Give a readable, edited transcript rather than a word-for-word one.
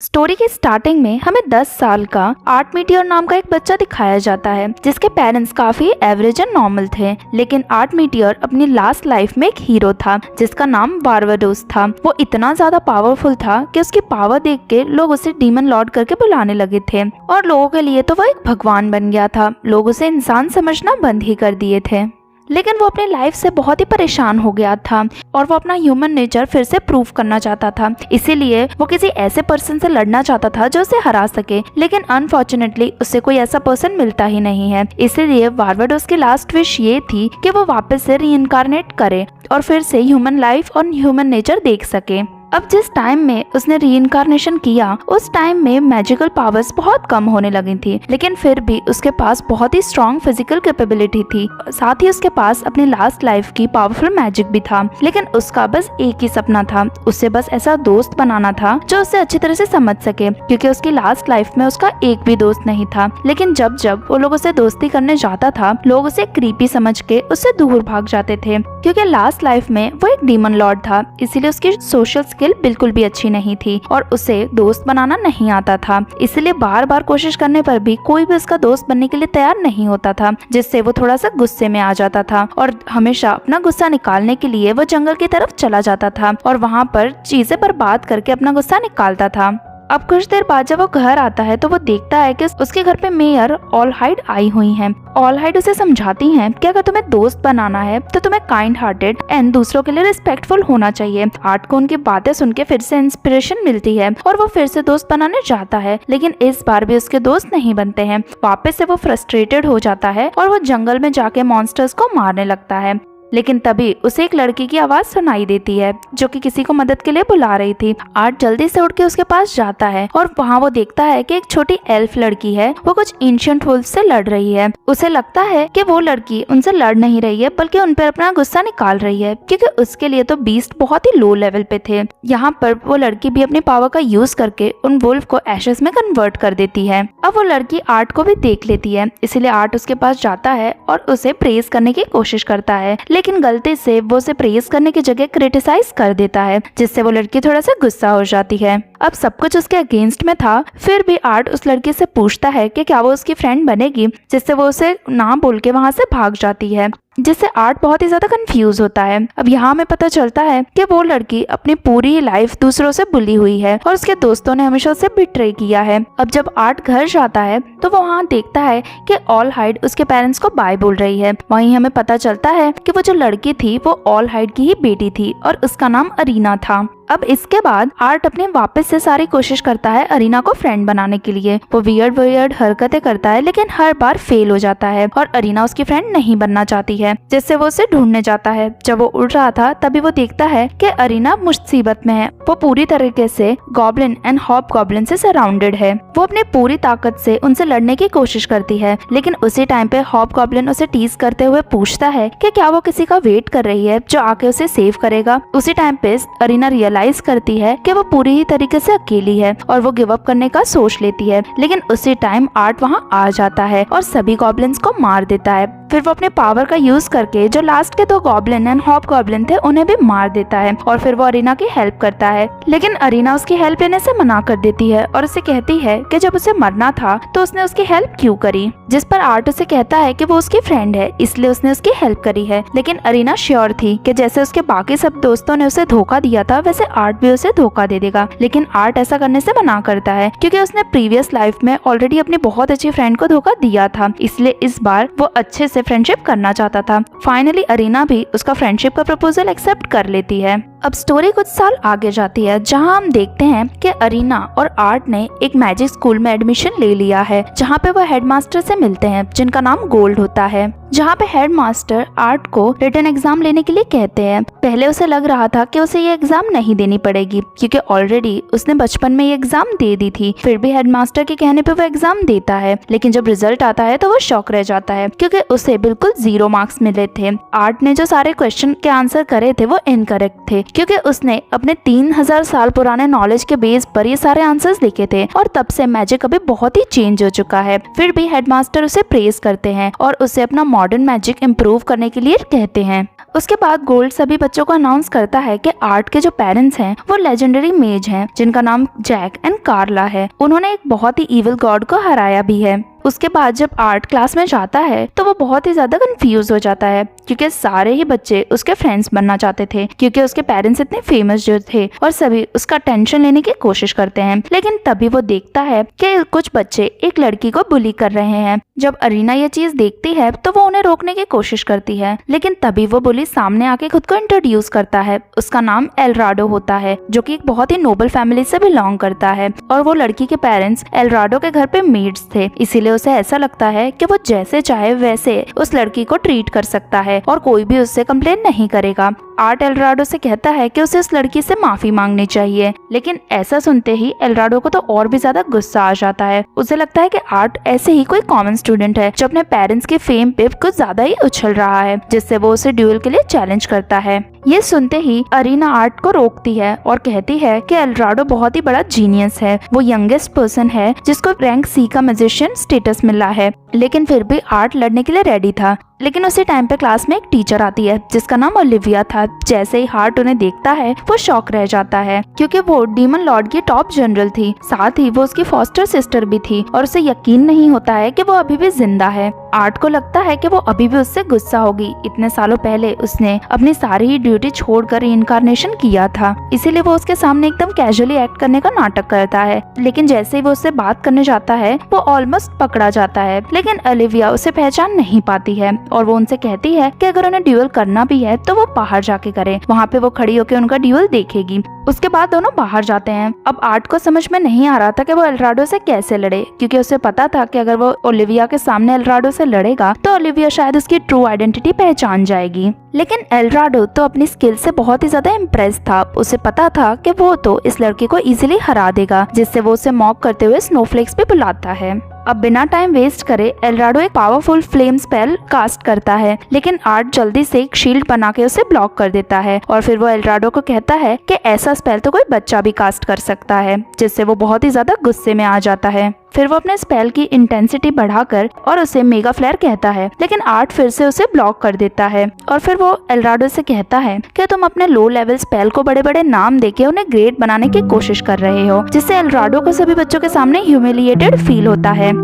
Story के starting में हमें 10 साल का आर्ट मीटियर नाम का एक बच्चा दिखाया जाता है जिसके पेरेंट्स काफी एवरेज एंड नॉर्मल थे। लेकिन आर्ट मीटियर अपनी लास्ट लाइफ में एक हीरो था जिसका नाम बारबाडोस था। वो इतना ज्यादा पावरफुल था कि उसकी पावर देख के लोग उसे डीमन लॉर्ड करके बुलाने लगे थे और लोगों के लिए तो वो एक भगवान बन गया था। लोग उसे इंसान समझना बंद ही कर दिए थे। लेकिन वो अपनी लाइफ से बहुत ही परेशान हो गया था और वो अपना ह्यूमन नेचर फिर से प्रूव करना चाहता था। इसीलिए वो किसी ऐसे पर्सन से लड़ना चाहता था जो उसे हरा सके, लेकिन अनफॉर्चुनेटली उसे कोई ऐसा पर्सन मिलता ही नहीं है। इसीलिए बारबाडोस की लास्ट विश ये थी कि वो वापस से रीइंकार्नेट करे और फिर से ह्यूमन लाइफ और ह्यूमन नेचर देख सके। अब जिस टाइम में उसने रीइंकार्नेशन किया उस टाइम में मैजिकल पावर्स बहुत कम होने लगी थी, लेकिन फिर भी उसके पास बहुत ही स्ट्रॉन्ग फिजिकल कैपेबिलिटी थी। साथ ही उसके पास अपनी लास्ट लाइफ की पावरफुल मैजिक भी था। लेकिन उसका बस एक ही सपना था, उसे बस ऐसा दोस्त बनाना था जो उसे अच्छी तरह से समझ सके, क्योंकि उसकी लास्ट लाइफ में उसका एक भी दोस्त नहीं था। लेकिन जब जब वो लोग उसे दोस्ती करने जाता था लोग उसे क्रीपी समझ के उससे दूर भाग जाते थे, क्योंकि लास्ट लाइफ में वो एक डीमन लॉर्ड था। इसीलिए उसकी सोशल स्किल बिल्कुल भी अच्छी नहीं थी और उसे दोस्त बनाना नहीं आता था। इसलिए बार बार कोशिश करने पर भी कोई भी उसका दोस्त बनने के लिए तैयार नहीं होता था, जिससे वो थोड़ा सा गुस्से में आ जाता था और हमेशा अपना गुस्सा निकालने के लिए वो जंगल की तरफ चला जाता था और वहाँ पर चीजें बर्बाद करके अपना गुस्सा निकालता था। अब कुछ देर बाद जब वो घर आता है तो वो देखता है कि उसके घर पे मेयर ऑलहाइड आई हुई हैं। ऑलहाइड उसे समझाती हैं कि अगर तुम्हें दोस्त बनाना है तो तुम्हें काइंड हार्टेड एंड दूसरों के लिए रिस्पेक्टफुल होना चाहिए। आर्ट को उनकी बातें सुन के फिर से इंस्पिरेशन मिलती है और वो फिर से दोस्त बनाने जाता है, लेकिन इस बार भी उसके दोस्त नहीं बनते हैं। वापस से वो फ्रस्ट्रेटेड हो जाता है और वो जंगल में जाके मॉन्स्टर्स को मारने लगता है। लेकिन तभी उसे एक लड़की की आवाज सुनाई देती है जो कि किसी को मदद के लिए बुला रही थी। आर्ट जल्दी से उठ के उसके पास जाता है और वहाँ वो देखता है कि एक छोटी एल्फ लड़की है, वो कुछ एंशिएंट वुल्फ से लड़ रही है। उसे लगता है कि वो लड़की उनसे लड़ नहीं रही है बल्कि उन पर अपना गुस्सा निकाल रही है, क्योंकि उसके लिए तो बीस्ट बहुत ही लो लेवल पे थे। यहाँ पर वो लड़की भी अपनी पावर का यूज करके उन वुल्फ को एशेस में कन्वर्ट कर देती है। अब वो लड़की आर्ट को भी देख लेती है, इसीलिए आर्ट उसके पास जाता है और उसे प्रेज करने की कोशिश करता है, लेकिन गलती से वो उसे प्रेज करने की जगह क्रिटिसाइज कर देता है, जिससे वो लड़की थोड़ा सा गुस्सा हो जाती है। अब सब कुछ उसके अगेंस्ट में था, फिर भी आर्ट उस लड़की से पूछता है कि क्या वो उसकी फ्रेंड बनेगी, जिससे वो उसे ना बोल के वहाँ से भाग जाती है, जिससे आर्ट बहुत ही ज्यादा कंफ्यूज होता है। अब यहाँ हमें पता चलता है कि वो लड़की अपनी पूरी लाइफ दूसरों से बुली हुई है और उसके दोस्तों ने हमेशा उसे बिट्रे किया है। अब जब आर्ट घर जाता है तो वो वहाँ देखता है कि ऑलहाइड उसके पेरेंट्स को बाय बोल रही है। वहीं हमें पता चलता है कि वो जो लड़की थी वो ऑलहाइड की ही बेटी थी और उसका नाम अरीना था। अब इसके बाद आर्ट अपने वापस से सारी कोशिश करता है अरीना को फ्रेंड बनाने के लिए। वो वियर्ड हरकतें करता है लेकिन हर बार फेल हो जाता है और अरीना उसकी फ्रेंड नहीं बनना चाहती है, जिससे वो उसे ढूंढने जाता है। जब वो उड़ रहा था तभी वो देखता है कि अरीना मुसीबत में है। वो पूरी तरीके से गॉब्लिन एंड हॉब गॉब्लिन से सराउंडेड है। वो अपने पूरी ताकत से उनसे लड़ने की कोशिश करती है, लेकिन उसी टाइम पे हॉब गॉब्लिन उसे टीज करते हुए पूछता है कि क्या वो किसी का वेट कर रही है जो आके उसे सेव करेगा। उसी टाइम पे अरीना रियलाइज करती है कि वो पूरी ही तरीके से अकेली है और वो गिव अप करने का सोच लेती है, लेकिन उसी टाइम आर्ट वहाँ आ जाता है और सभी गॉब्लिन्स को मार देता है। फिर वो अपने पावर का यूज करके जो लास्ट के 2 गॉब्लिन एंड हॉब गॉब्लिन थे उन्हें भी मार देता है और फिर वो अरीना की हेल्प करता है, लेकिन अरीना उसकी हेल्प लेने से मना कर देती है और उसे कहती है कि जब उसे मरना था तो उसने उसकी हेल्प क्यों करी, जिस पर आर्ट उसे कहता है कि वो उसकी फ्रेंड है इसलिए उसने उसकी हेल्प करी है। लेकिन अरीना श्योर थी कि जैसे उसके बाकी सब दोस्तों ने उसे धोखा दिया था वैसे आर्ट भी उसे धोखा दे देगा, लेकिन आर्ट ऐसा करने से मना करता है क्योंकि उसने प्रीवियस लाइफ में ऑलरेडी अपनी बहुत अच्छी फ्रेंड को धोखा दिया था, इसलिए इस बार वो अच्छे से फ्रेंडशिप करना चाहता था। फाइनली अरीना भी उसका फ्रेंडशिप का प्रपोजल एक्सेप्ट कर लेती है। अब स्टोरी कुछ साल आगे जाती है जहां हम देखते हैं कि अरीना और आर्ट ने एक मैजिक स्कूल में एडमिशन ले लिया है, जहां पे वो हेडमास्टर से मिलते हैं जिनका नाम गोल्ड होता है। जहां पे हेडमास्टर आर्ट को रिटन एग्जाम लेने के लिए कहते हैं। पहले उसे लग रहा था कि उसे ये एग्जाम नहीं देनी पड़ेगी क्योंकि ऑलरेडी उसने बचपन में ये एग्जाम दे दी थी, फिर भी हेडमास्टर के कहने पे वो एग्जाम देता है। लेकिन जब रिजल्ट आता है तो वो शॉक रह जाता है क्योंकि उसे बिल्कुल 0 मार्क्स मिले थे। आर्ट ने जो सारे क्वेश्चन के आंसर करे थे वो इनकरेक्ट थे, क्योंकि उसने अपने 3000 साल पुराने नॉलेज के बेस पर ये सारे आंसर्स लिखे थे और तब से मैजिक अभी बहुत ही चेंज हो चुका है। फिर भी हेडमास्टर उसे प्रेज करते हैं और उसे अपना मॉडर्न मैजिक इम्प्रूव करने के लिए कहते हैं। उसके बाद गोल्ड सभी बच्चों को अनाउंस करता है कि आर्ट के जो पेरेंट्स हैं वो लेजेंडरी मेज हैं जिनका नाम जैक एंड कार्ला है। उन्होंने एक बहुत ही इविल गॉड को हराया भी है। उसके बाद जब आर्ट क्लास में जाता है तो वो बहुत ही ज्यादा कंफ्यूज हो जाता है क्योंकि सारे ही बच्चे उसके फ्रेंड्स बनना चाहते थे क्योंकि उसके पेरेंट्स इतने फेमस जो थे और सभी उसका अटेंशन लेने की कोशिश करते हैं। लेकिन तभी वो देखता है कि कुछ बच्चे एक लड़की को बुली कर रहे हैं। जब अरीना ये चीज देखती है तो वो उन्हें रोकने की कोशिश करती है, लेकिन तभी वो बुली सामने आके खुद को इंट्रोड्यूस करता है। उसका नाम एल्राडो होता है जो कि एक बहुत ही नोबल फैमिली से बिलोंग करता है और वो लड़की के पेरेंट्स एल्राडो के घर पे मेड्स थे, इसीलिए उसे ऐसा लगता है कि वो जैसे चाहे वैसे उस लड़की को ट्रीट कर सकता है और कोई भी उससे कंप्लेन नहीं करेगा। आर्ट एल्राडो से कहता है कि उसे उस लड़की से माफी मांगनी चाहिए, लेकिन ऐसा सुनते ही एल्राडो को तो और भी ज्यादा गुस्सा आ जाता है। उसे लगता है कि आर्ट ऐसे ही कोई कॉमन स्टूडेंट है जो अपने पेरेंट्स के फेम पे कुछ ज्यादा ही उछल रहा है, जिससे वो उसे ड्यूल के लिए चैलेंज करता है। ये सुनते ही अरीना आर्ट को रोकती है और कहती है कि एल्राडो बहुत ही बड़ा जीनियस है, वो यंगेस्ट पर्सन है जिसको रैंक सी का मैजिशियन स्टेटस मिला है। लेकिन फिर भी आर्ट लड़ने के लिए रेडी था। लेकिन उसी टाइम पे क्लास में एक टीचर आती है जिसका नाम ओलिविया था। जैसे ही हार्ट उन्हें देखता है वो शॉक रह जाता है क्योंकि वो डीमन लॉर्ड की टॉप जनरल थी, साथ ही वो उसकी फॉस्टर सिस्टर भी थी और उसे यकीन नहीं होता है कि वो अभी भी जिंदा है। आर्ट को लगता है कि वो अभी भी उससे गुस्सा होगी, इतने सालों पहले उसने अपनी सारी ही ड्यूटी छोड़कर इनकारनेशन किया था, इसीलिए वो उसके सामने एकदम कैजुअली एक्ट करने का नाटक करता है। लेकिन जैसे ही वो उससे बात करने जाता है वो ऑलमोस्ट पकड़ा जाता है, लेकिन ओलिविया उसे पहचान नहीं पाती है और वो उनसे कहती है कि अगर उन्हें ड्यूल करना भी है तो वो बाहर जाके करे, वहाँ पे वो खड़ी होकर उनका ड्यूल देखेगी। उसके बाद दोनों बाहर जाते हैं। अब आर्ट को समझ में नहीं आ रहा था कि वो एल्राडो से कैसे लड़े, क्योंकि उसे पता था कि अगर वो ओलिविया के सामने एल्राडो से लड़ेगा तो ओलिविया शायद उसकी ट्रू आइडेंटिटी पहचान जाएगी। लेकिन एल्राडो तो अपनी स्किल से बहुत ही ज्यादा इम्प्रेस था। उसे पता था कि वो तो इस लड़के को इजीली हरा देगा, जिससे वो उसे मॉक करते हुए स्नोफ्लेक्स पे बुलाता है। अब बिना टाइम वेस्ट करे एल्राडो एक पावरफुल फ्लेम स्पेल कास्ट करता है, लेकिन आर्ट जल्दी से एक शील्ड बना के उसे ब्लॉक कर देता है और फिर वो एल्राडो को कहता है कि ऐसा स्पेल तो कोई बच्चा भी कास्ट कर सकता है, जिससे वो बहुत ही ज्यादा गुस्से में आ जाता है। फिर वो अपने स्पेल की इंटेंसिटी बढ़ाकर और उसे मेगा फ्लेयर कहता है, लेकिन आर्ट फिर से उसे ब्लॉक कर देता है और फिर वो एल्राडो से कहता है कि तुम अपने लो लेवल स्पेल को बड़े बड़े नाम देके उन्हें ग्रेट बनाने की कोशिश कर रहे हो, जिससे एल्राडो को सभी बच्चों के सामने ह्यूमिलिएटेड फील होता है।